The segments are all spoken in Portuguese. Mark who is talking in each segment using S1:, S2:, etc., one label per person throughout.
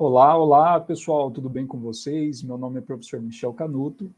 S1: Olá, olá, pessoal, tudo bem com vocês? Meu nome é professor Michel Canuto.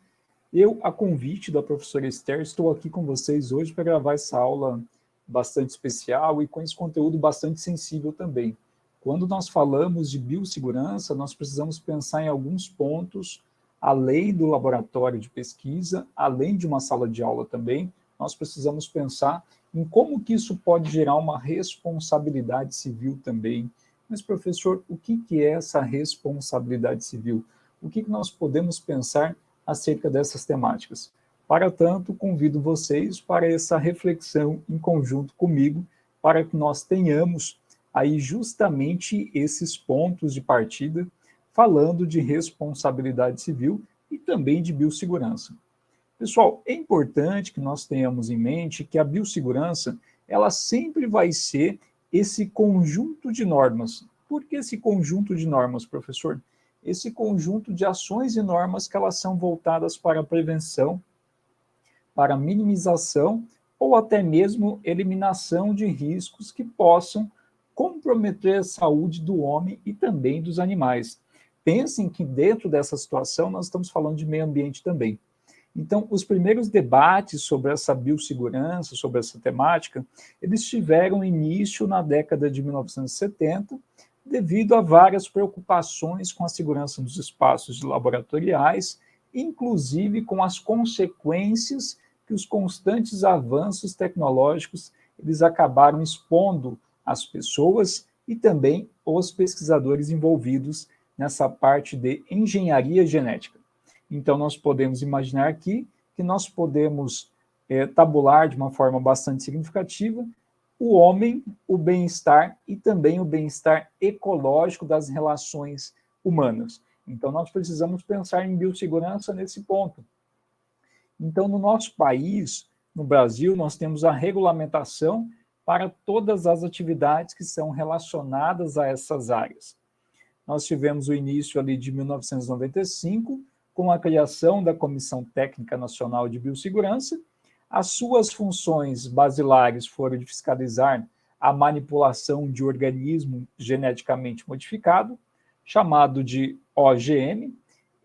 S1: Eu, a convite da professora Esther, estou aqui com vocês hoje para gravar essa aula bastante especial e com esse conteúdo bastante sensível também. Quando nós falamos de biossegurança, nós precisamos pensar em alguns pontos, além do laboratório de pesquisa, além de uma sala de aula também, nós precisamos pensar em como que isso pode gerar uma responsabilidade civil também. Mas, professor, o que é essa responsabilidade civil? O que nós podemos pensar acerca dessas temáticas? Para tanto, convido vocês para essa reflexão em conjunto comigo, para que nós tenhamos aí justamente esses pontos de partida, falando de responsabilidade civil e também de biossegurança. Pessoal, é importante que nós tenhamos em mente que a biossegurança, ela sempre vai ser esse conjunto de normas. Por que esse conjunto de normas, professor? Esse conjunto de ações e normas que elas são voltadas para a prevenção, para a minimização ou até mesmo eliminação de riscos que possam comprometer a saúde do homem e também dos animais. Pensem que dentro dessa situação nós estamos falando de meio ambiente também. Então, os primeiros debates sobre essa biossegurança, sobre essa temática, eles tiveram início na década de 1970, devido a várias preocupações com a segurança dos espaços laboratoriais, inclusive com as consequências que os constantes avanços tecnológicos eles acabaram expondo às pessoas e também os pesquisadores envolvidos nessa parte de engenharia genética. Então, nós podemos imaginar aqui que nós podemos tabular de uma forma bastante significativa o homem, o bem-estar e também o bem-estar ecológico das relações humanas. Então, nós precisamos pensar em biossegurança nesse ponto. Então, no nosso país, no Brasil, nós temos a regulamentação para todas as atividades que são relacionadas a essas áreas. Nós tivemos o início ali de 1995, com a criação da Comissão Técnica Nacional de Biossegurança. As suas funções basilares foram de fiscalizar a manipulação de organismo geneticamente modificado, chamado de OGM,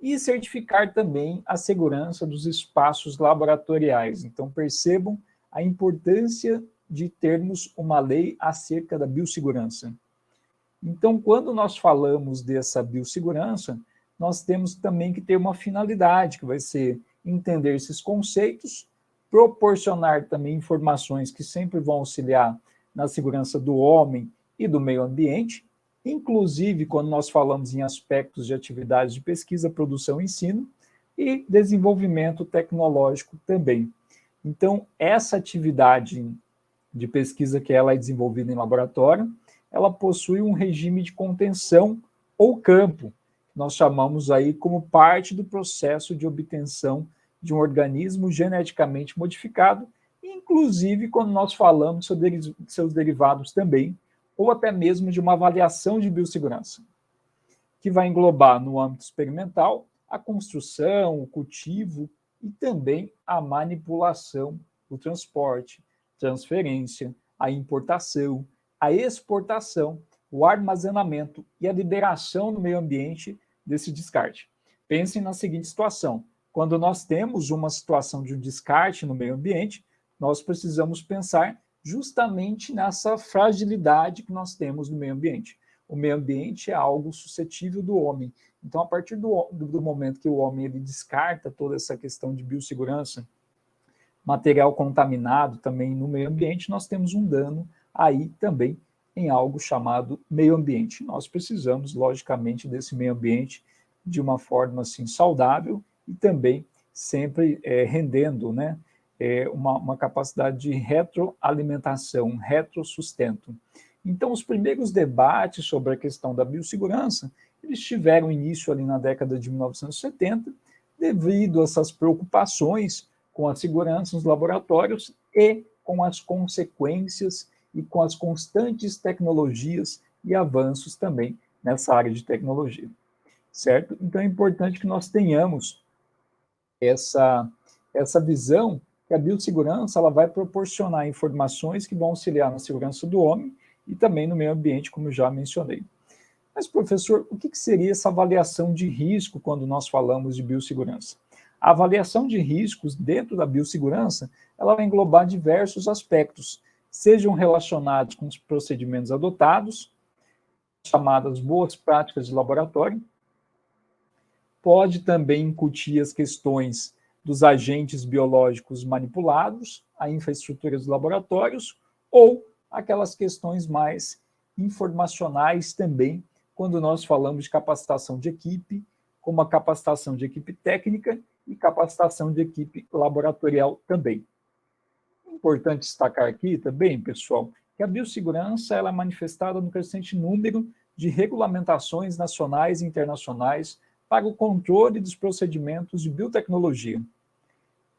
S1: e certificar também a segurança dos espaços laboratoriais. Então, percebam a importância de termos uma lei acerca da biossegurança. Então, quando nós falamos dessa biossegurança, nós temos também que ter uma finalidade, que vai ser entender esses conceitos, proporcionar também informações que sempre vão auxiliar na segurança do homem e do meio ambiente, inclusive quando nós falamos em aspectos de atividades de pesquisa, produção e ensino, e desenvolvimento tecnológico também. Então, essa atividade de pesquisa que ela é desenvolvida em laboratório, ela possui um regime de contenção ou campo, nós chamamos aí como parte do processo de obtenção de um organismo geneticamente modificado, inclusive quando nós falamos sobre seus derivados também, ou até mesmo de uma avaliação de biossegurança, que vai englobar no âmbito experimental a construção, o cultivo e também a manipulação, o transporte, transferência, a importação, a exportação, o armazenamento e a liberação no meio ambiente desse descarte. Pensem na seguinte situação: quando nós temos uma situação de um descarte no meio ambiente, nós precisamos pensar justamente nessa fragilidade que nós temos no meio ambiente. O meio ambiente é algo suscetível do homem. Então, a partir do momento que o homem ele descarta toda essa questão de biossegurança, material contaminado também no meio ambiente, nós temos um dano aí também em algo chamado meio ambiente. Nós precisamos, logicamente, desse meio ambiente de uma forma assim saudável e também sempre rendendo, né, uma capacidade de retroalimentação, retrosustento. Então, os primeiros debates sobre a questão da biossegurança, eles tiveram início ali na década de 1970, devido a essas preocupações com a segurança nos laboratórios e com as consequências e com as constantes tecnologias e avanços também nessa área de tecnologia, certo? Então é importante que nós tenhamos essa visão que a biossegurança ela vai proporcionar informações que vão auxiliar na segurança do homem e também no meio ambiente, como eu já mencionei. Mas, professor, o que seria essa avaliação de risco quando nós falamos de biossegurança? A avaliação de riscos dentro da biossegurança, ela vai englobar diversos aspectos, sejam relacionados com os procedimentos adotados, chamadas boas práticas de laboratório, pode também incutir as questões dos agentes biológicos manipulados, a infraestrutura dos laboratórios, ou aquelas questões mais informacionais também, quando nós falamos de capacitação de equipe, como a capacitação de equipe técnica e capacitação de equipe laboratorial também. Importante destacar aqui também, pessoal, que a biossegurança ela é manifestada no crescente número de regulamentações nacionais e internacionais para o controle dos procedimentos de biotecnologia.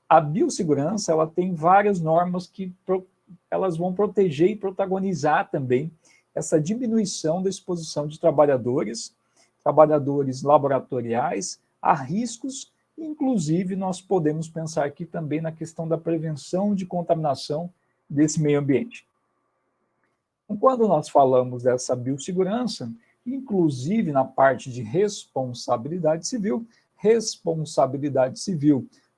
S1: A biossegurança ela tem várias normas que elas vão proteger e protagonizar também essa diminuição da exposição de trabalhadores laboratoriais a riscos. Inclusive, nós podemos pensar aqui também na questão da prevenção de contaminação desse meio ambiente. Quando nós falamos dessa biossegurança, inclusive na parte de responsabilidade civil,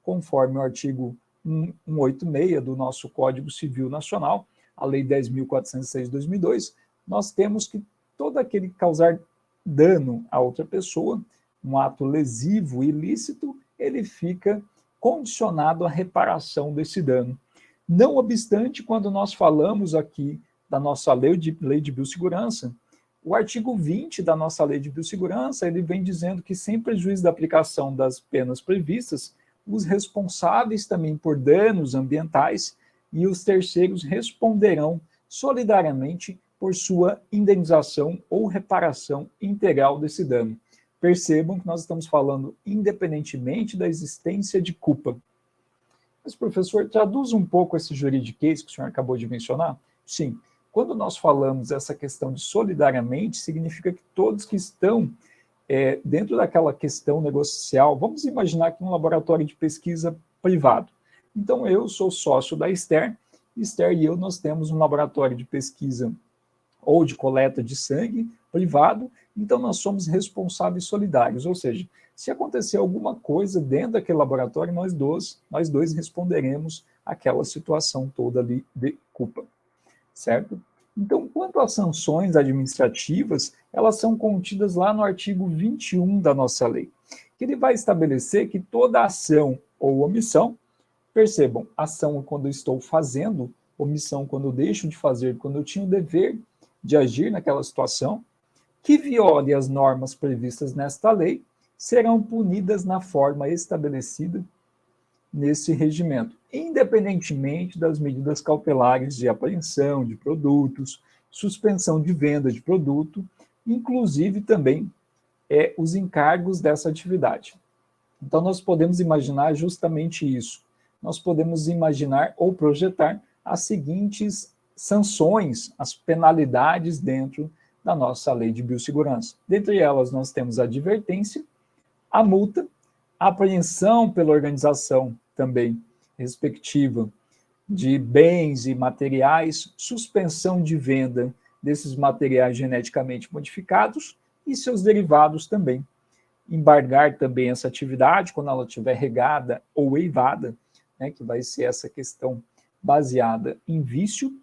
S1: conforme o artigo 186 do nosso Código Civil Nacional, a Lei 10.406 de 2002, nós temos que todo aquele que causar dano a outra pessoa, um ato lesivo ilícito, ele fica condicionado à reparação desse dano. Não obstante, quando nós falamos aqui da nossa lei de biossegurança, o artigo 20 da nossa lei de biossegurança, ele vem dizendo que sem prejuízo da aplicação das penas previstas, os responsáveis também por danos ambientais e os terceiros responderão solidariamente por sua indenização ou reparação integral desse dano. Percebam que nós estamos falando independentemente da existência de culpa. Mas, professor, traduz um pouco esse juridiquês que o senhor acabou de mencionar? Sim. Quando nós falamos essa questão de solidariamente, significa que todos que estão dentro daquela questão negocial, vamos imaginar que um laboratório de pesquisa privado. Então, eu sou sócio da Ester e eu, nós temos um laboratório de pesquisa ou de coleta de sangue privado, então nós somos responsáveis solidários, ou seja, se acontecer alguma coisa dentro daquele laboratório, nós dois responderemos àquela situação toda ali de culpa, certo? Então, quanto às sanções administrativas, elas são contidas lá no artigo 21 da nossa lei, que ele vai estabelecer que toda ação ou omissão, percebam, ação quando eu estou fazendo, omissão quando eu deixo de fazer, quando eu tinha o dever de agir naquela situação, que viole as normas previstas nesta lei, serão punidas na forma estabelecida nesse regimento, independentemente das medidas cautelares de apreensão de produtos, suspensão de venda de produto, inclusive também os encargos dessa atividade. Então, nós podemos imaginar justamente isso. Nós podemos imaginar ou projetar as seguintes sanções, as penalidades dentro da nossa lei de biossegurança. Dentre elas, nós temos a advertência, a multa, a apreensão pela organização também respectiva de bens e materiais, suspensão de venda desses materiais geneticamente modificados e seus derivados também. Embargar também essa atividade quando ela estiver regada ou eivada, né, que vai ser essa questão baseada em vício,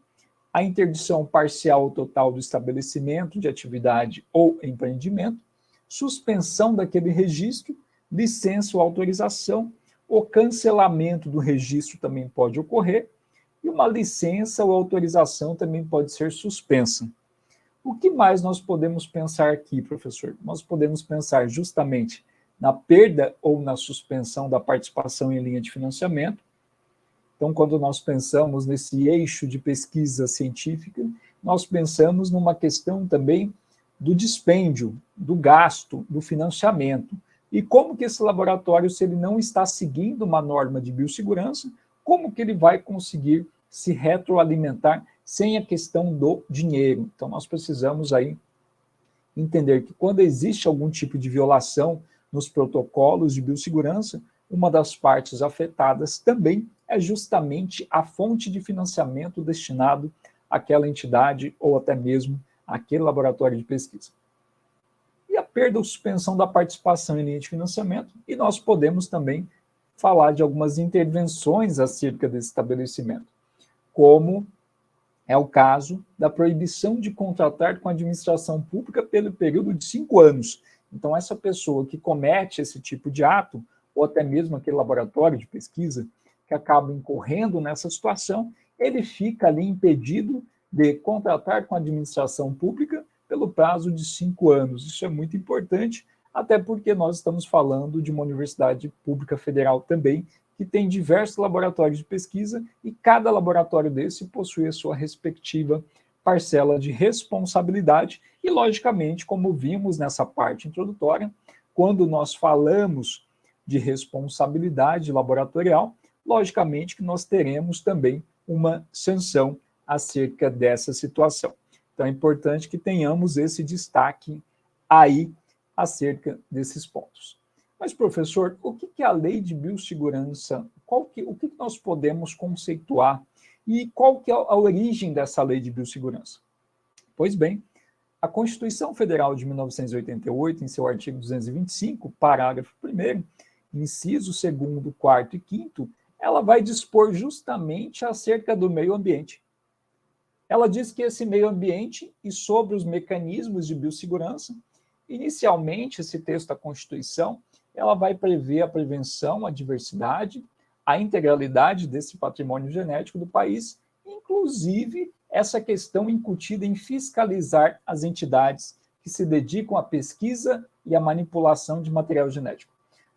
S1: a interdição parcial ou total do estabelecimento de atividade ou empreendimento, suspensão daquele registro, licença ou autorização, o cancelamento do registro também pode ocorrer, e uma licença ou autorização também pode ser suspensa. O que mais nós podemos pensar aqui, professor? Nós podemos pensar justamente na perda ou na suspensão da participação em linha de financiamento. Então, quando nós pensamos nesse eixo de pesquisa científica, nós pensamos numa questão também do dispêndio, do gasto, do financiamento. E como que esse laboratório, se ele não está seguindo uma norma de biossegurança, como que ele vai conseguir se retroalimentar sem a questão do dinheiro? Então, nós precisamos aí entender que quando existe algum tipo de violação nos protocolos de biossegurança, uma das partes afetadas também é justamente a fonte de financiamento destinado àquela entidade ou até mesmo àquele laboratório de pesquisa. perda ou suspensão da participação em linha de financiamento, e nós podemos também falar de algumas intervenções acerca desse estabelecimento, como é o caso da proibição de contratar com a administração pública pelo período de 5 anos. Então, essa pessoa que comete esse tipo de ato, ou até mesmo aquele laboratório de pesquisa, que acaba incorrendo nessa situação, ele fica ali impedido de contratar com a administração pública pelo prazo de 5 anos. Isso é muito importante, até porque nós estamos falando de uma universidade pública federal também, que tem diversos laboratórios de pesquisa e cada laboratório desse possui a sua respectiva parcela de responsabilidade e, logicamente, como vimos nessa parte introdutória, quando nós falamos de responsabilidade laboratorial, logicamente que nós teremos também uma sanção acerca dessa situação. Então, é importante que tenhamos esse destaque aí acerca desses pontos. Mas, professor, o que é a Lei de Biossegurança? O que nós podemos conceituar? E qual que é a origem dessa Lei de Biossegurança? Pois bem, a Constituição Federal de 1988, em seu artigo 225, parágrafo 1º, inciso 2º, 4º e 5º, ela vai dispor justamente acerca do meio ambiente. Ela diz que esse meio ambiente e sobre os mecanismos de biossegurança, inicialmente, esse texto da Constituição, ela vai prever a prevenção à diversidade, a integralidade desse patrimônio genético do país, inclusive essa questão incutida em fiscalizar as entidades que se dedicam à pesquisa e à manipulação de material genético.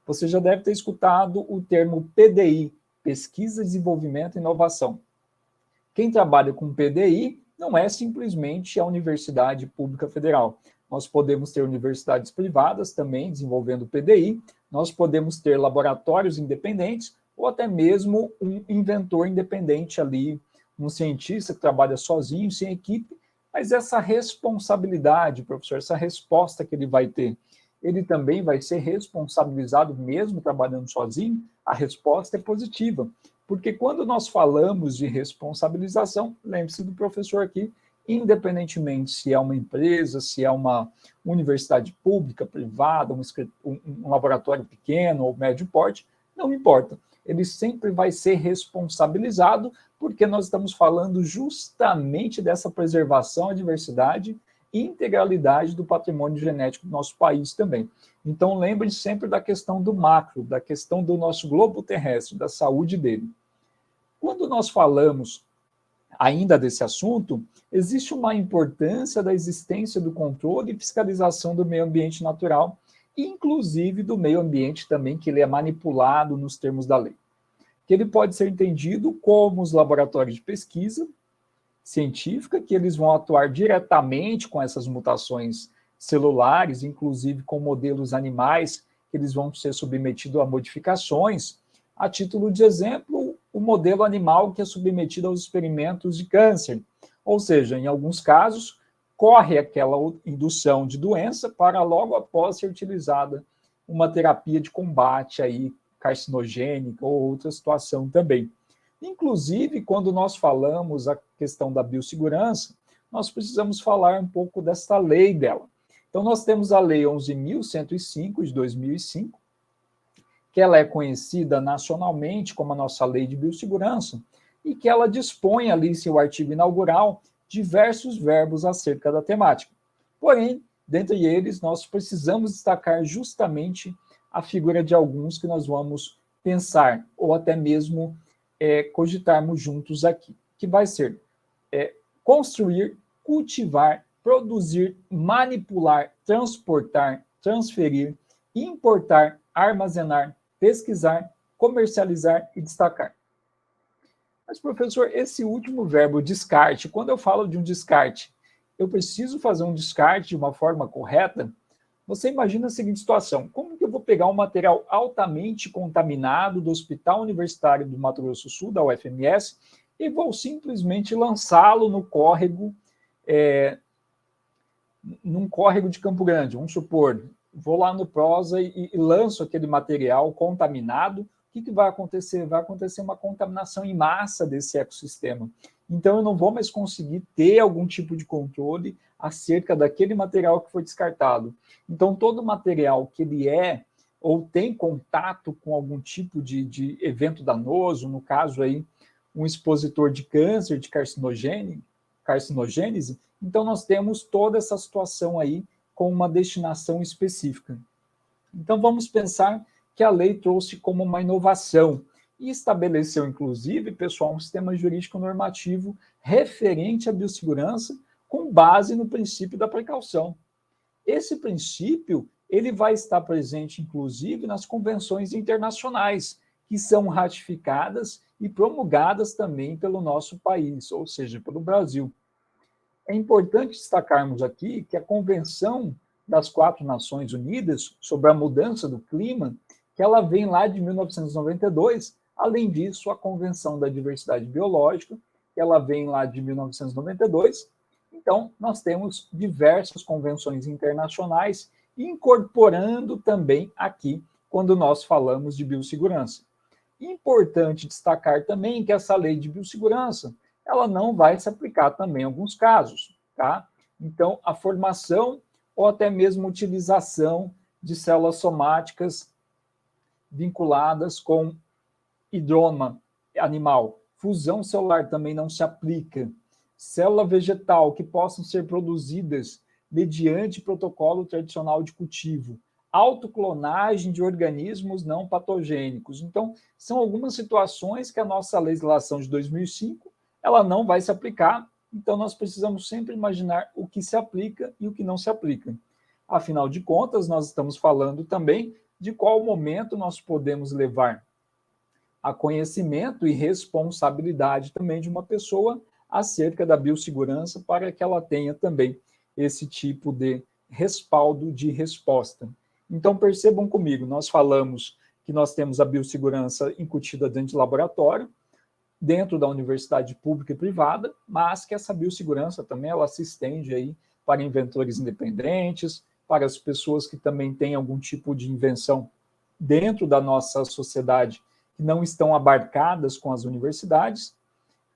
S1: Você já deve ter escutado o termo PDI, Pesquisa, Desenvolvimento e Inovação. Quem trabalha com PDI não é simplesmente a Universidade Pública Federal. Nós podemos ter universidades privadas também desenvolvendo PDI, nós podemos ter laboratórios independentes ou até mesmo um inventor independente ali, um cientista que trabalha sozinho, sem equipe, mas essa responsabilidade, professor, essa resposta que ele vai ter, ele também vai ser responsabilizado mesmo trabalhando sozinho? A resposta é positiva, porque quando nós falamos de responsabilização, lembre-se do professor aqui, independentemente se é uma empresa, se é uma universidade pública, privada, um laboratório pequeno ou médio porte, não importa. Ele sempre vai ser responsabilizado, porque nós estamos falando justamente dessa preservação à diversidade e integralidade do patrimônio genético do nosso país também. Então, lembre sempre da questão do macro, da questão do nosso globo terrestre, da saúde dele. Quando nós falamos ainda desse assunto, existe uma importância da existência do controle e fiscalização do meio ambiente natural, inclusive do meio ambiente também, que ele é manipulado nos termos da lei. Que ele pode ser entendido como os laboratórios de pesquisa científica, que eles vão atuar diretamente com essas mutações celulares, inclusive com modelos animais, que eles vão ser submetidos a modificações. A título de exemplo, o modelo animal que é submetido aos experimentos de câncer. Ou seja, em alguns casos, corre aquela indução de doença para logo após ser utilizada uma terapia de combate aí, carcinogênica ou outra situação também. Inclusive, quando nós falamos a questão da biossegurança, nós precisamos falar um pouco dessa lei dela. Então, nós temos a Lei 11.105, de 2005, que ela é conhecida nacionalmente como a nossa Lei de Biossegurança, e que ela dispõe ali em seu artigo inaugural diversos verbos acerca da temática. Porém, dentre eles, nós precisamos destacar justamente a figura de alguns que nós vamos pensar, ou até mesmo cogitarmos juntos aqui, que vai ser construir, cultivar, produzir, manipular, transportar, transferir, importar, armazenar, pesquisar, comercializar e destacar. Mas, professor, esse último verbo, descarte, quando eu falo de um descarte, eu preciso fazer um descarte de uma forma correta? Você imagina a seguinte situação: como que eu vou pegar um material altamente contaminado do Hospital Universitário do Mato Grosso do Sul, da UFMS, e vou simplesmente lançá-lo no córrego, num córrego de Campo Grande, vamos supor, vou lá no Prosa e lanço aquele material contaminado, o que vai acontecer? Vai acontecer uma contaminação em massa desse ecossistema. Então, eu não vou mais conseguir ter algum tipo de controle, acerca daquele material que foi descartado. Então, todo material que ele é ou tem contato com algum tipo de evento danoso, no caso aí, um expositor de câncer, de carcinogênese, então nós temos toda essa situação aí com uma destinação específica. Então vamos pensar que a lei trouxe como uma inovação e estabeleceu, inclusive, pessoal, um sistema jurídico normativo referente à biossegurança com base no princípio da precaução. Esse princípio ele vai estar presente, inclusive, nas convenções internacionais, que são ratificadas e promulgadas também pelo nosso país, ou seja, pelo Brasil. É importante destacarmos aqui que a Convenção das Quatro Nações Unidas sobre a Mudança do Clima, que ela vem lá de 1992, além disso, a Convenção da Diversidade Biológica, que ela vem lá de 1992. Então, nós temos diversas convenções internacionais incorporando também aqui quando nós falamos de biossegurança. Importante destacar também que essa lei de biossegurança, ela não vai se aplicar também em alguns casos, tá? Então, a formação ou até mesmo utilização de células somáticas vinculadas com hidroma animal. Fusão celular também não se aplica. Célula vegetal que possam ser produzidas mediante protocolo tradicional de cultivo. Autoclonagem de organismos não patogênicos. Então, são algumas situações que a nossa legislação de 2005 ela não vai se aplicar, então nós precisamos sempre imaginar o que se aplica e o que não se aplica. Afinal de contas, nós estamos falando também de qual momento nós podemos levar a conhecimento e responsabilidade também de uma pessoa acerca da biossegurança para que ela tenha também esse tipo de respaldo de resposta. Então, percebam comigo, nós falamos que nós temos a biossegurança incutida dentro de laboratório, dentro da universidade pública e privada, mas que essa biossegurança também ela se estende aí para inventores independentes, para as pessoas que também têm algum tipo de invenção dentro da nossa sociedade que não estão abarcadas com as universidades.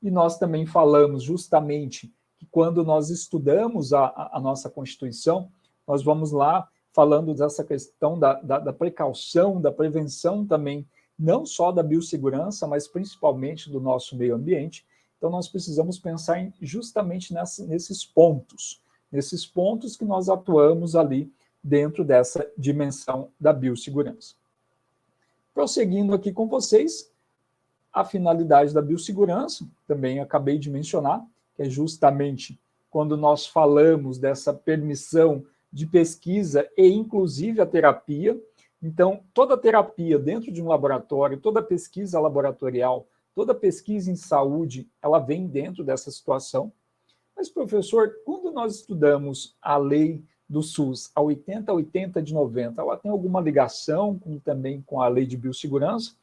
S1: E nós também falamos justamente que quando nós estudamos a nossa Constituição, nós vamos lá falando dessa questão da precaução, da prevenção também, não só da biossegurança, mas principalmente do nosso meio ambiente. Então, nós precisamos pensar justamente nesses pontos que nós atuamos ali dentro dessa dimensão da biossegurança. Prosseguindo aqui com vocês, a finalidade da biossegurança, também acabei de mencionar, que é justamente quando nós falamos dessa permissão de pesquisa e inclusive a terapia. Então, toda terapia dentro de um laboratório, toda pesquisa laboratorial, toda pesquisa em saúde, ela vem dentro dessa situação. Mas, professor, quando nós estudamos a lei do SUS, a 8080 de 90, ela tem alguma ligação também com a lei de biossegurança?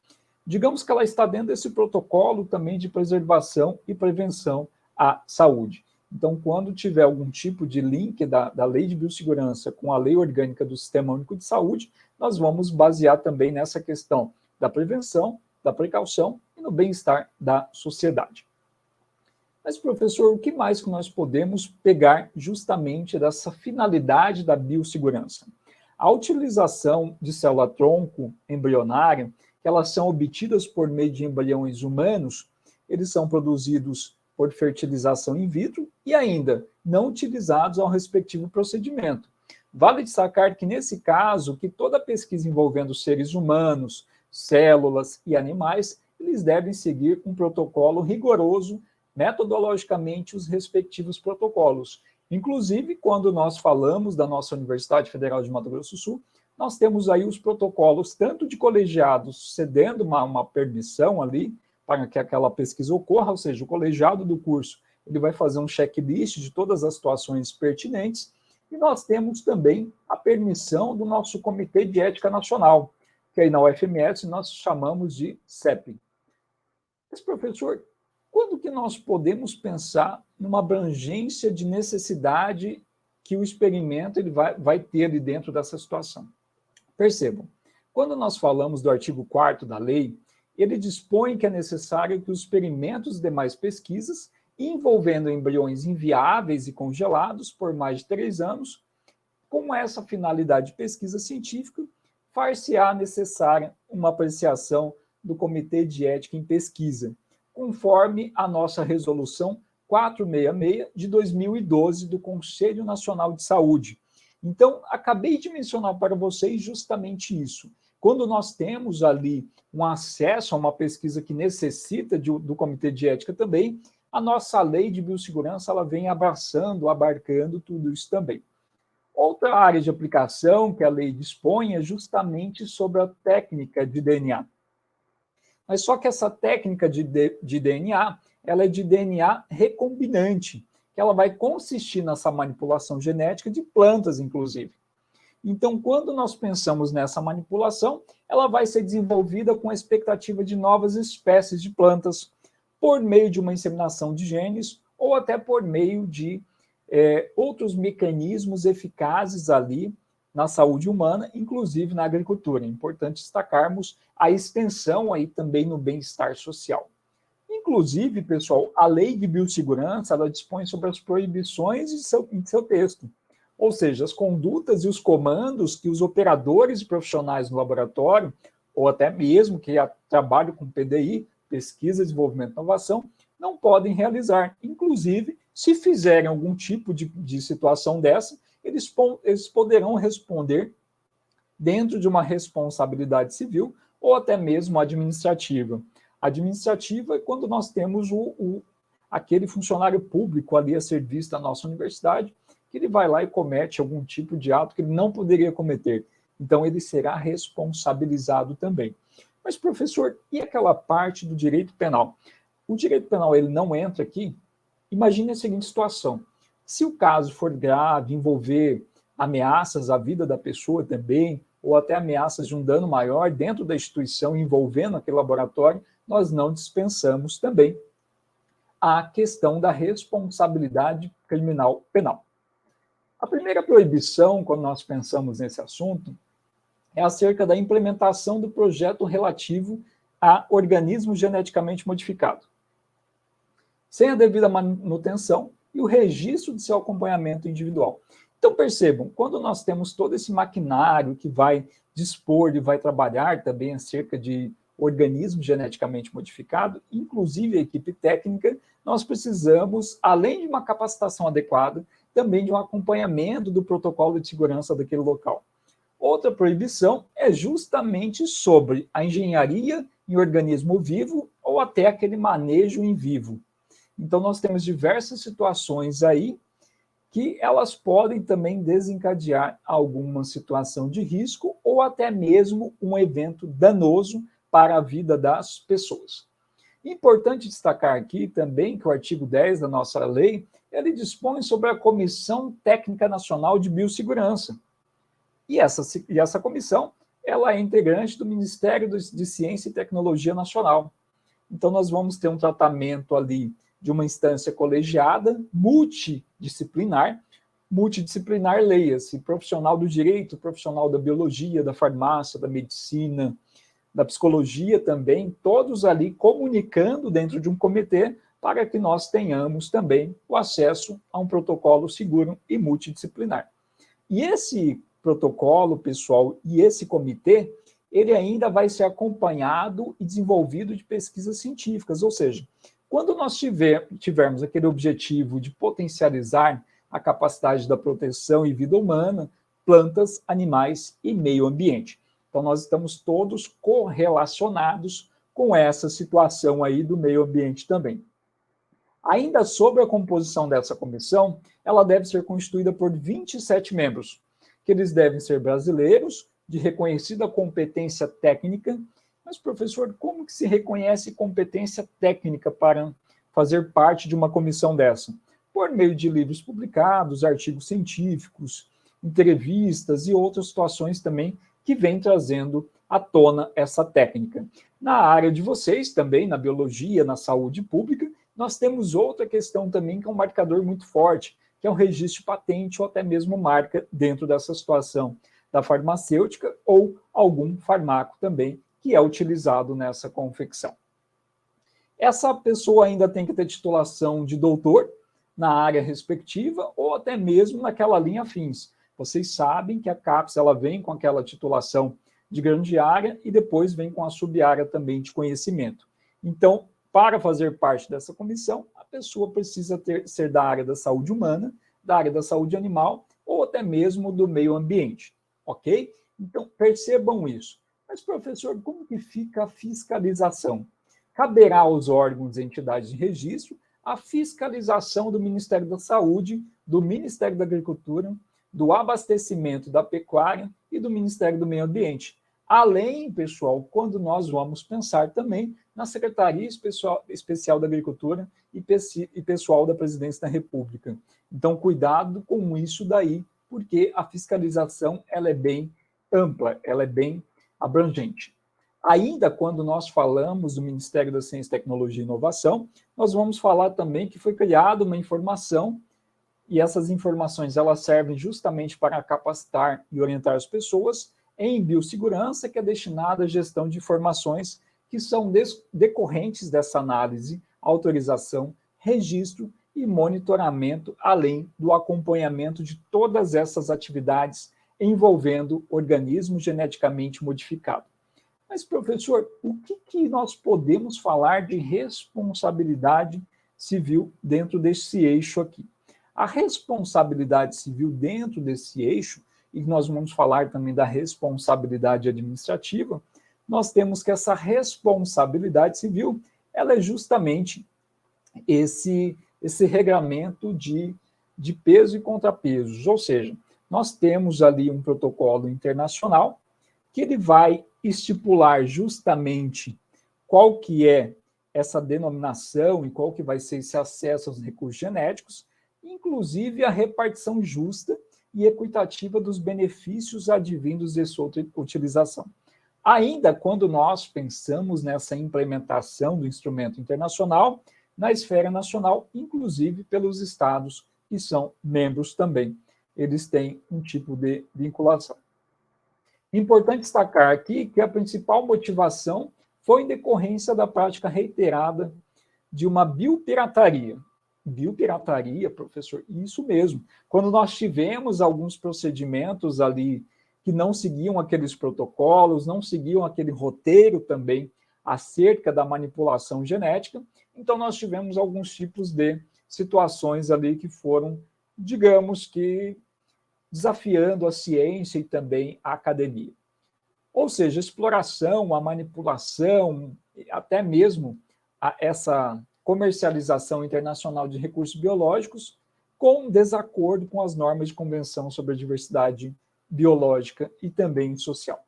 S1: Digamos que ela está dentro desse protocolo também de preservação e prevenção à saúde. Então, quando tiver algum tipo de link da lei de biossegurança com a lei orgânica do Sistema Único de Saúde, nós vamos basear também nessa questão da prevenção, da precaução e no bem-estar da sociedade. Mas, professor, o que mais que nós podemos pegar justamente dessa finalidade da biossegurança? A utilização de célula-tronco embrionária, que elas são obtidas por meio de embriões humanos, eles são produzidos por fertilização in vitro e ainda não utilizados ao respectivo procedimento. Vale destacar que, nesse caso, que toda pesquisa envolvendo seres humanos, células e animais, eles devem seguir um protocolo rigoroso, metodologicamente, os respectivos protocolos. Inclusive, quando nós falamos da nossa Universidade Federal de Mato Grosso do Sul, nós temos aí os protocolos, tanto de colegiados cedendo uma permissão ali para que aquela pesquisa ocorra, ou seja, o colegiado do curso ele vai fazer um checklist de todas as situações pertinentes, e nós temos também a permissão do nosso Comitê de Ética Nacional, que aí na UFMS nós chamamos de CEP. Mas, professor, quando que nós podemos pensar numa abrangência de necessidade que o experimento ele vai ter ali dentro dessa situação? Percebam, quando nós falamos do artigo 4º da lei, ele dispõe que é necessário que os experimentos e demais pesquisas envolvendo embriões inviáveis e congelados por mais de 3 anos. Com essa finalidade de pesquisa científica, far-se-á necessária uma apreciação do Comitê de Ética em Pesquisa, conforme a nossa resolução 466 de 2012 do Conselho Nacional de Saúde. Então, acabei de mencionar para vocês justamente isso. Quando nós temos ali um acesso a uma pesquisa que necessita do Comitê de Ética também, a nossa lei de biossegurança ela vem abarcando tudo isso também. Outra área de aplicação que a lei dispõe é justamente sobre a técnica de DNA. Mas só que essa técnica de DNA, ela é de DNA recombinante, que ela vai consistir nessa manipulação genética de plantas, inclusive. Então, quando nós pensamos nessa manipulação, ela vai ser desenvolvida com a expectativa de novas espécies de plantas, por meio de uma inseminação de genes, ou até por meio de outros mecanismos eficazes ali na saúde humana, inclusive na agricultura. É importante destacarmos a extensão aí também no bem-estar social. Inclusive, pessoal, a lei de biossegurança, ela dispõe sobre as proibições em seu texto. Ou seja, as condutas e os comandos que os operadores e profissionais no laboratório, ou até mesmo que trabalham com PDI, pesquisa, desenvolvimento e inovação, não podem realizar. Inclusive, se fizerem algum tipo de situação dessa, eles poderão responder dentro de uma responsabilidade civil ou até mesmo administrativa. Administrativa é quando nós temos aquele funcionário público ali a serviço da nossa universidade, que ele vai lá e comete algum tipo de ato que ele não poderia cometer. Então, ele será responsabilizado também. Mas, professor, e aquela parte do direito penal? O direito penal ele não entra aqui. Imagine a seguinte situação. Se o caso for grave, envolver ameaças à vida da pessoa também, ou até ameaças de um dano maior dentro da instituição envolvendo aquele laboratório, nós não dispensamos também a questão da responsabilidade criminal penal. A primeira proibição, quando nós pensamos nesse assunto, é acerca da implementação do projeto relativo a organismo geneticamente modificado, sem a devida manutenção e o registro de seu acompanhamento individual. Então, percebam, quando nós temos todo esse maquinário que vai dispor e vai trabalhar também acerca de organismo geneticamente modificado, inclusive a equipe técnica, nós precisamos, além de uma capacitação adequada, também de um acompanhamento do protocolo de segurança daquele local. Outra proibição é justamente sobre a engenharia em organismo vivo ou até aquele manejo em vivo. Então, nós temos diversas situações aí que elas podem também desencadear alguma situação de risco ou até mesmo um evento danoso para a vida das pessoas. Importante destacar aqui também que o artigo 10 da nossa lei, ele dispõe sobre a Comissão Técnica Nacional de Biossegurança. E essa comissão, ela é integrante do Ministério de Ciência e Tecnologia Nacional. Então, nós vamos ter um tratamento ali de uma instância colegiada, multidisciplinar, leia-se, profissional do direito, profissional da biologia, da farmácia, da medicina, da psicologia também, todos ali comunicando dentro de um comitê para que nós tenhamos também o acesso a um protocolo seguro e multidisciplinar. E esse protocolo, pessoal, e esse comitê, ele ainda vai ser acompanhado e desenvolvido de pesquisas científicas, ou seja, quando nós tivermos aquele objetivo de potencializar a capacidade da proteção e vida humana, plantas, animais e meio ambiente. Então, nós estamos todos correlacionados com essa situação aí do meio ambiente também. Ainda sobre a composição dessa comissão, ela deve ser constituída por 27 membros, que eles devem ser brasileiros, de reconhecida competência técnica. Mas, professor, como que se reconhece competência técnica para fazer parte de uma comissão dessa? Por meio de livros publicados, artigos científicos, entrevistas e outras situações também que vêm trazendo à tona essa técnica. Na área de vocês, também na biologia, na saúde pública, nós temos outra questão também que é um marcador muito forte, que é o registro de patente ou até mesmo marca dentro dessa situação da farmacêutica ou algum farmaco também que é utilizado nessa confecção. essa pessoa ainda tem que ter titulação de doutor na área respectiva ou até mesmo naquela linha afins. Vocês sabem que a CAPES ela vem com aquela titulação de grande área e depois vem com a sub-área também de conhecimento. Então, para fazer parte dessa comissão, a pessoa precisa ser da área da saúde humana, da área da saúde animal ou até mesmo do meio ambiente, ok? Então, percebam isso. Mas, professor, como que fica a fiscalização? Caberá aos órgãos e entidades de registro a fiscalização do Ministério da Saúde, do Ministério da Agricultura, do Abastecimento da Pecuária e do Ministério do Meio Ambiente. Além, pessoal, quando nós vamos pensar também na Secretaria Especial da Agricultura e pessoal da Presidência da República. Então, cuidado com isso daí, porque a fiscalização ela é bem ampla, ela é bem abrangente. Ainda quando nós falamos do Ministério da Ciência, Tecnologia e Inovação, nós vamos falar também que foi criada uma informação e essas informações elas servem justamente para capacitar e orientar as pessoas em biossegurança, que é destinada à gestão de informações que são decorrentes dessa análise, autorização, registro e monitoramento, além do acompanhamento de todas essas atividades envolvendo organismo geneticamente modificado. Mas, professor, o que nós podemos falar de responsabilidade civil dentro desse eixo aqui? A responsabilidade civil dentro desse eixo, e nós vamos falar também da responsabilidade administrativa, nós temos que essa responsabilidade civil, ela é justamente esse regramento de peso e contrapesos, ou seja, nós temos ali um protocolo internacional que ele vai estipular justamente qual que é essa denominação e qual que vai ser esse acesso aos recursos genéticos, inclusive a repartição justa e equitativa dos benefícios advindos de sua utilização. Ainda quando nós pensamos nessa implementação do instrumento internacional, na esfera nacional, inclusive pelos estados que são membros também. Eles têm um tipo de vinculação. Importante destacar aqui que a principal motivação foi em decorrência da prática reiterada de uma biopirataria. Biopirataria, professor, isso mesmo. Quando nós tivemos alguns procedimentos ali que não seguiam aqueles protocolos, não seguiam aquele roteiro também acerca da manipulação genética, então nós tivemos alguns tipos de situações ali que foram, digamos que, desafiando a ciência e também a academia. Ou seja, a exploração, a manipulação, até mesmo essa comercialização internacional de recursos biológicos com desacordo com as normas de Convenção sobre a Diversidade Biológica e também social.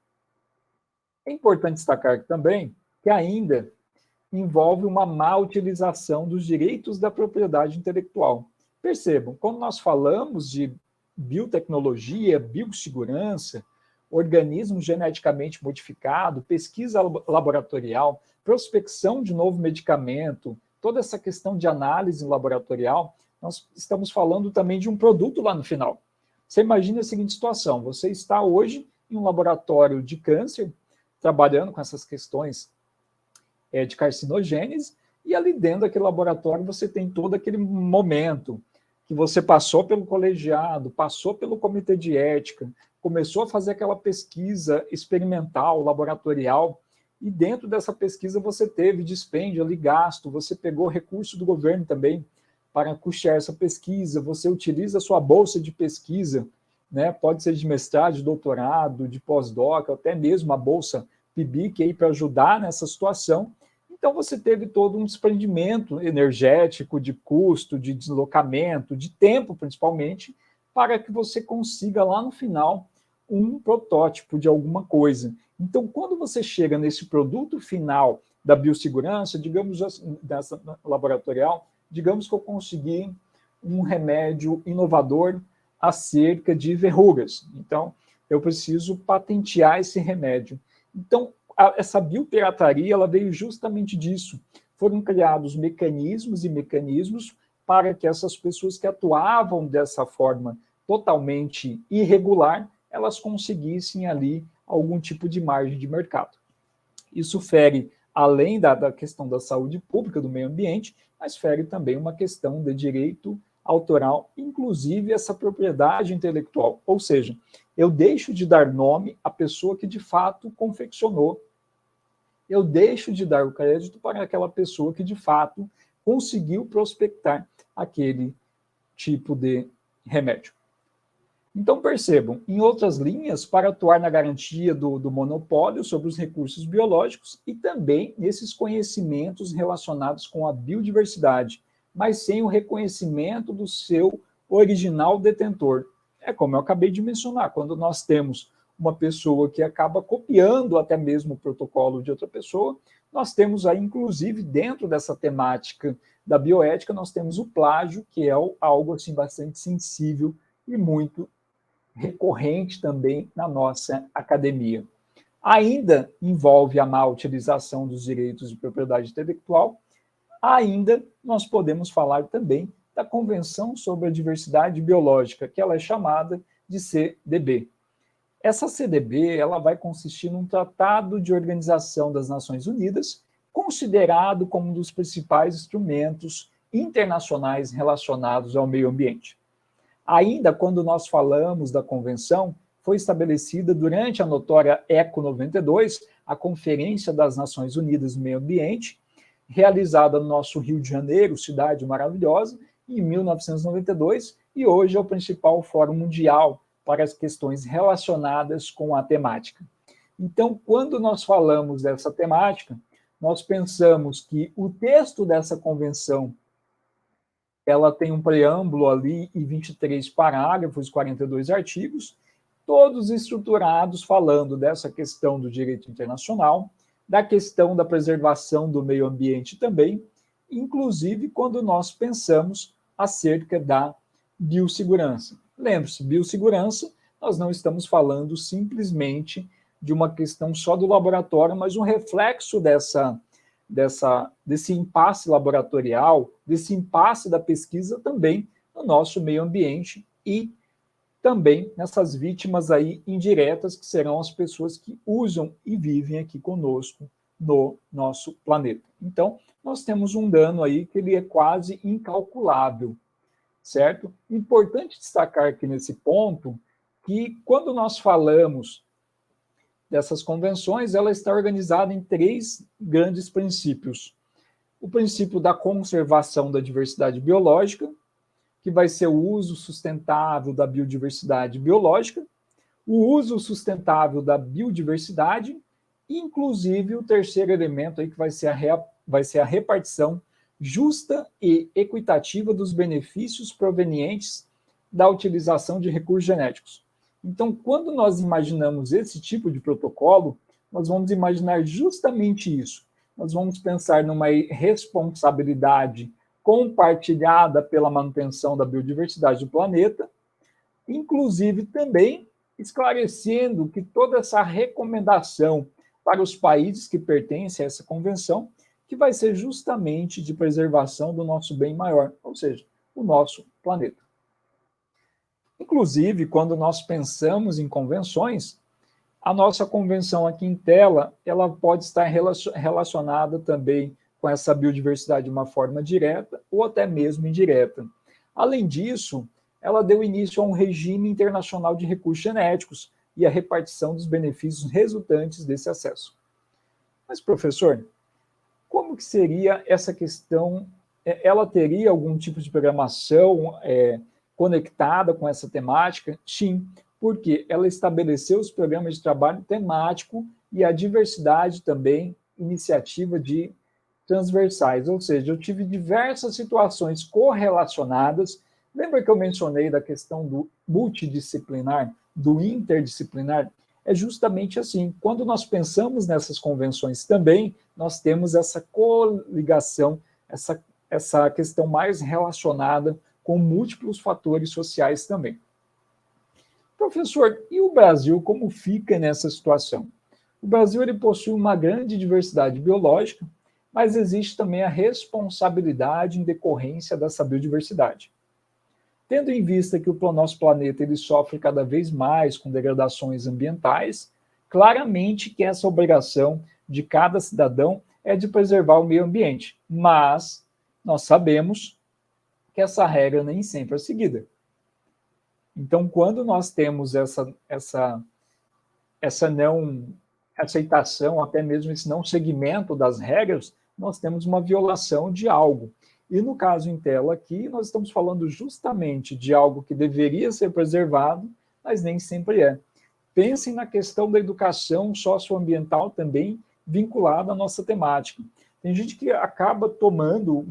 S1: É importante destacar também que ainda envolve uma má utilização dos direitos da propriedade intelectual. Percebam, quando nós falamos de biotecnologia, biossegurança, organismo geneticamente modificado, pesquisa laboratorial, prospecção de novo medicamento, toda essa questão de análise laboratorial, nós estamos falando também de um produto lá no final. Você imagina a seguinte situação, você está hoje em um laboratório de câncer, trabalhando com essas questões de carcinogênese, e ali dentro daquele laboratório você tem todo aquele momento que você passou pelo colegiado, passou pelo comitê de ética, começou a fazer aquela pesquisa experimental, laboratorial, e dentro dessa pesquisa você teve dispêndio ali, gasto, você pegou recurso do governo também para custear essa pesquisa, você utiliza a sua bolsa de pesquisa, né? Pode ser de mestrado, de doutorado, de pós-doc, até mesmo a bolsa PIBIC aí para ajudar nessa situação. Então, você teve todo um desprendimento energético, de custo, de deslocamento, de tempo, principalmente, para que você consiga lá no final um protótipo de alguma coisa. Então, quando você chega nesse produto final da biossegurança, digamos, dessa laboratorial, digamos que eu consegui um remédio inovador acerca de verrugas. Então, eu preciso patentear esse remédio. Então, essa biopirataria ela veio justamente disso. Foram criados mecanismos e mecanismos para que essas pessoas que atuavam dessa forma totalmente irregular, elas conseguissem ali algum tipo de margem de mercado. Isso fere além da questão da saúde pública, do meio ambiente, mas fere também uma questão de direito autoral, inclusive essa propriedade intelectual. Ou seja, eu deixo de dar nome à pessoa que de fato confeccionou, eu deixo de dar o crédito para aquela pessoa que de fato conseguiu prospectar aquele tipo de remédio. Então, percebam, em outras linhas, para atuar na garantia do monopólio sobre os recursos biológicos e também nesses conhecimentos relacionados com a biodiversidade, mas sem o reconhecimento do seu original detentor. É como eu acabei de mencionar, quando nós temos uma pessoa que acaba copiando até mesmo o protocolo de outra pessoa, nós temos aí, inclusive, dentro dessa temática da bioética, nós temos o plágio, que é algo assim bastante sensível e muito recorrente também na nossa academia. Ainda envolve a má utilização dos direitos de propriedade intelectual, ainda nós podemos falar também da Convenção sobre a Diversidade Biológica, que ela é chamada de CDB. Essa CDB ela vai consistir num tratado de organização das Nações Unidas, considerado como um dos principais instrumentos internacionais relacionados ao meio ambiente. Ainda quando nós falamos da convenção, foi estabelecida durante a notória ECO 92, a Conferência das Nações Unidas do Meio Ambiente, realizada no nosso Rio de Janeiro, cidade maravilhosa, em 1992, e hoje é o principal fórum mundial para as questões relacionadas com a temática. Então, quando nós falamos dessa temática, nós pensamos que o texto dessa convenção ela tem um preâmbulo ali e 23 parágrafos, 42 artigos, todos estruturados falando dessa questão do direito internacional, da questão da preservação do meio ambiente também, inclusive quando nós pensamos acerca da biossegurança. Lembre-se, biossegurança, nós não estamos falando simplesmente de uma questão só do laboratório, mas um reflexo desse impasse laboratorial, desse impasse da pesquisa também no nosso meio ambiente e também nessas vítimas aí indiretas, que serão as pessoas que usam e vivem aqui conosco no nosso planeta. Então, nós temos um dano aí que ele é quase incalculável, certo? Importante destacar aqui nesse ponto que quando nós falamos dessas convenções, ela está organizada em 3 grandes princípios. O princípio da conservação da diversidade biológica, que vai ser o uso sustentável da biodiversidade biológica, o uso sustentável da biodiversidade, e, inclusive, o terceiro elemento aí que vai ser a repartição justa e equitativa dos benefícios provenientes da utilização de recursos genéticos. Então, quando nós imaginamos esse tipo de protocolo, nós vamos imaginar justamente isso. Nós vamos pensar numa responsabilidade compartilhada pela manutenção da biodiversidade do planeta, inclusive também esclarecendo que toda essa recomendação para os países que pertencem a essa convenção, que vai ser justamente de preservação do nosso bem maior, ou seja, o nosso planeta. Inclusive, quando nós pensamos em convenções, a nossa convenção aqui em tela, ela pode estar relacionada também com essa biodiversidade de uma forma direta ou até mesmo indireta. Além disso, ela deu início a um regime internacional de recursos genéticos e a repartição dos benefícios resultantes desse acesso. Mas, professor, como que seria essa questão? Ela teria algum tipo de programação conectada com essa temática? Sim, porque ela estabeleceu os programas de trabalho temático e a diversidade também, iniciativa de transversais, ou seja, eu tive diversas situações correlacionadas. Lembra que eu mencionei da questão do multidisciplinar, do interdisciplinar? É justamente assim. Quando nós pensamos nessas convenções também, nós temos essa coligação, essa questão mais relacionada com múltiplos fatores sociais também. Professor, e o Brasil como fica nessa situação? O Brasil ele possui uma grande diversidade biológica, mas existe também a responsabilidade em decorrência dessa biodiversidade. Tendo em vista que o nosso planeta ele sofre cada vez mais com degradações ambientais, claramente que essa obrigação de cada cidadão é de preservar o meio ambiente, mas nós sabemos que essa regra nem sempre é seguida. Então, quando nós temos essa não aceitação, até mesmo esse não seguimento das regras, nós temos uma violação de algo. E no caso em tela aqui, nós estamos falando justamente de algo que deveria ser preservado, mas nem sempre é. Pensem na questão da educação socioambiental também vinculada à nossa temática. Tem gente que acaba tomando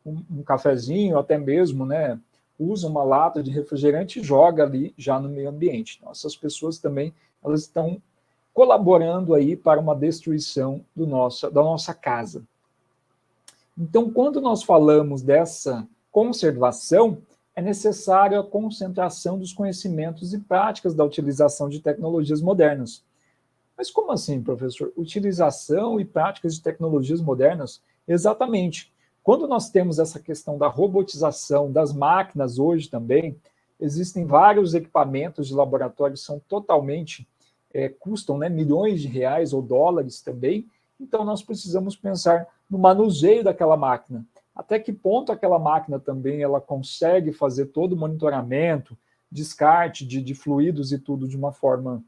S1: um cafezinho, até mesmo, né, usa uma lata de refrigerante e joga ali já no meio ambiente. Então, essas pessoas também elas estão colaborando aí para uma destruição da nossa casa. Então, quando nós falamos dessa conservação, é necessária a concentração dos conhecimentos e práticas da utilização de tecnologias modernas. Mas como assim, professor? Utilização e práticas de tecnologias modernas? Exatamente. Quando nós temos essa questão da robotização das máquinas hoje também, existem vários equipamentos de laboratório que são totalmente, custam, né, milhões de reais ou dólares também, então nós precisamos pensar no manuseio daquela máquina. Até que ponto aquela máquina também ela consegue fazer todo o monitoramento, descarte de fluidos e tudo de uma forma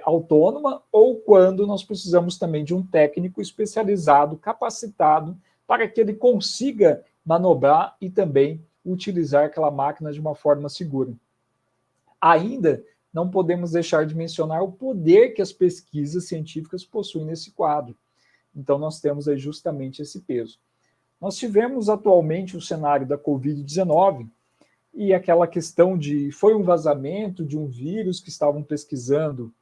S1: autônoma, ou quando nós precisamos também de um técnico especializado, capacitado, para que ele consiga manobrar e também utilizar aquela máquina de uma forma segura. Ainda não podemos deixar de mencionar o poder que as pesquisas científicas possuem nesse quadro. Então, nós temos aí justamente esse peso. Nós tivemos atualmente o cenário da Covid-19 e aquela questão de foi um vazamento de um vírus que estavam pesquisando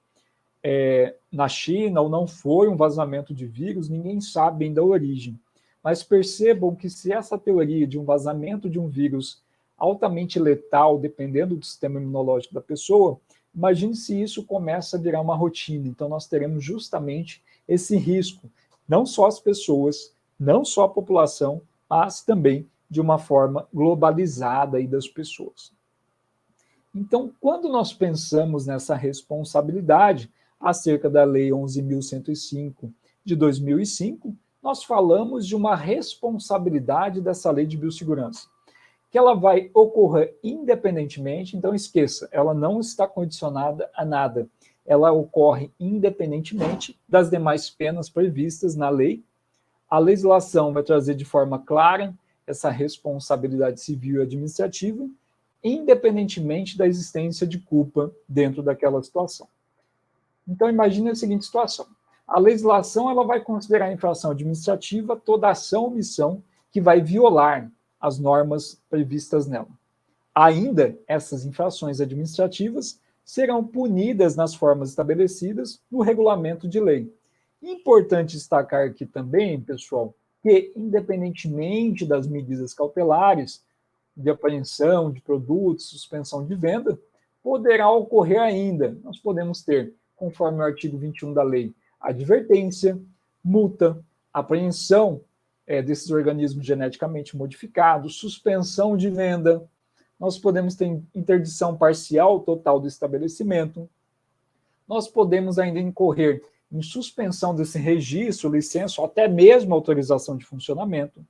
S1: na China ou não foi um vazamento de vírus, ninguém sabe ainda a origem. Mas percebam que se essa teoria de um vazamento de um vírus altamente letal, dependendo do sistema imunológico da pessoa, imagine se isso começa a virar uma rotina. Então, nós teremos justamente esse risco, não só as pessoas, não só a população, mas também de uma forma globalizada aí das pessoas. Então, quando nós pensamos nessa responsabilidade acerca da Lei 11.105 de 2005, nós falamos de uma responsabilidade dessa lei de biossegurança, que ela vai ocorrer independentemente, então esqueça, ela não está condicionada a nada, ela ocorre independentemente das demais penas previstas na lei. A legislação vai trazer de forma clara essa responsabilidade civil e administrativa, independentemente da existência de culpa dentro daquela situação. Então, imagine a seguinte situação. A legislação ela vai considerar infração administrativa toda ação ou omissão que vai violar as normas previstas nela. Ainda, essas infrações administrativas serão punidas nas formas estabelecidas no regulamento de lei. Importante destacar aqui também, pessoal, que independentemente das medidas cautelares, de apreensão de produtos, suspensão de venda, poderá ocorrer ainda. Nós podemos ter, conforme o artigo 21 da lei, advertência, multa, apreensão desses organismos geneticamente modificados, suspensão de venda. Nós podemos ter interdição parcial ou total do estabelecimento. Nós podemos ainda incorrer em suspensão desse registro, licença ou até mesmo autorização de funcionamento.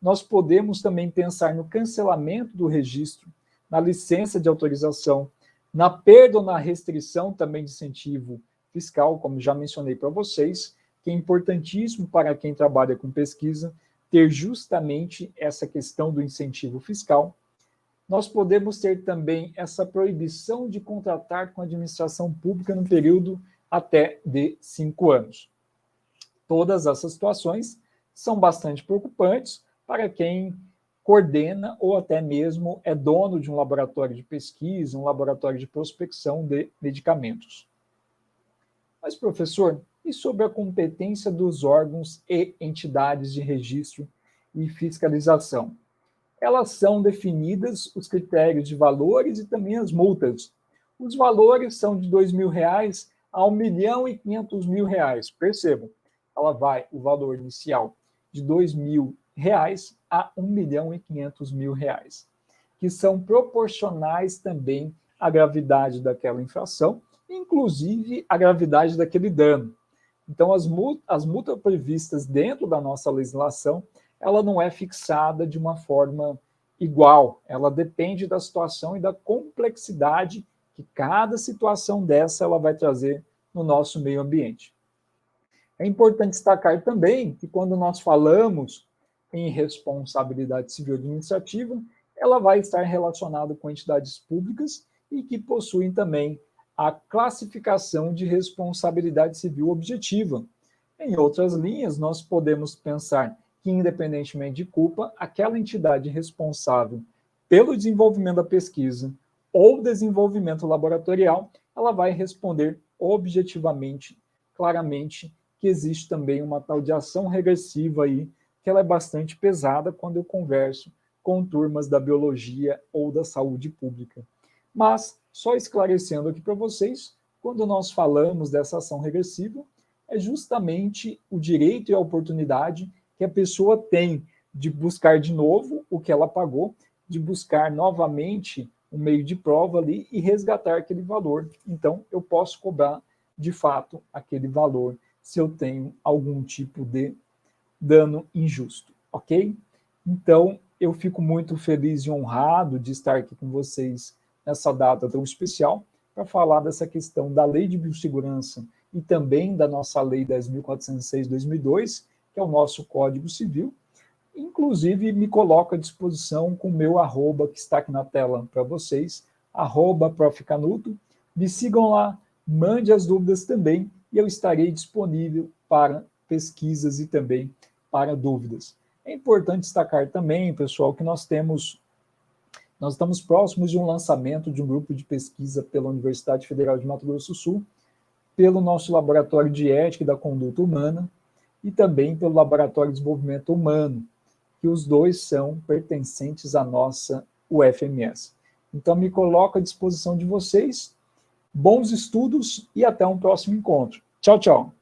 S1: Nós podemos também pensar no cancelamento do registro, na licença de autorização, na perda ou na restrição também de incentivo fiscal, como já mencionei para vocês, que é importantíssimo para quem trabalha com pesquisa ter justamente essa questão do incentivo fiscal. Nós podemos ter também essa proibição de contratar com a administração pública no período até de 5 anos. Todas essas situações são bastante preocupantes para quem coordena ou até mesmo é dono de um laboratório de pesquisa, um laboratório de prospecção de medicamentos. Mas, professor, e sobre a competência dos órgãos e entidades de registro e fiscalização? Elas são definidas os critérios de valores e também as multas. Os valores são de R$2.000 a R$1.500.000. Percebam, o valor inicial de R$2.000 a R$1.500.000, que são proporcionais também à gravidade daquela infração, inclusive à gravidade daquele dano. Então, as multas previstas dentro da nossa legislação, ela não é fixada de uma forma igual, ela depende da situação e da complexidade que cada situação dessa ela vai trazer no nosso meio ambiente. É importante destacar também que quando nós falamos em responsabilidade civil administrativa, ela vai estar relacionada com entidades públicas e que possuem também a classificação de responsabilidade civil objetiva. Em outras linhas, nós podemos pensar que, independentemente de culpa, aquela entidade responsável pelo desenvolvimento da pesquisa ou desenvolvimento laboratorial, ela vai responder objetivamente, claramente, que existe também uma tal de ação regressiva aí, que ela é bastante pesada quando eu converso com turmas da biologia ou da saúde pública. Mas, só esclarecendo aqui para vocês, quando nós falamos dessa ação regressiva, é justamente o direito e a oportunidade que a pessoa tem de buscar de novo o que ela pagou, de buscar novamente um meio de prova ali e resgatar aquele valor. Então, eu posso cobrar, de fato, aquele valor se eu tenho algum tipo de dano injusto, ok? Então, eu fico muito feliz e honrado de estar aqui com vocês nessa data tão especial para falar dessa questão da Lei de Biossegurança e também da nossa Lei 10.406/2002, que é o nosso Código Civil. Inclusive, me coloco à disposição com o meu arroba, que está aqui na tela para vocês, @profcanuto. Me sigam lá, mande as dúvidas também, e eu estarei disponível para pesquisas e também para dúvidas. É importante destacar também, pessoal, que nós estamos próximos de um lançamento de um grupo de pesquisa pela Universidade Federal de Mato Grosso do Sul, pelo nosso Laboratório de Ética e da Conduta Humana e também pelo Laboratório de Desenvolvimento Humano, que os dois são pertencentes à nossa UFMS. Então, me coloco à disposição de vocês. Bons estudos e até um próximo encontro. Tchau, tchau.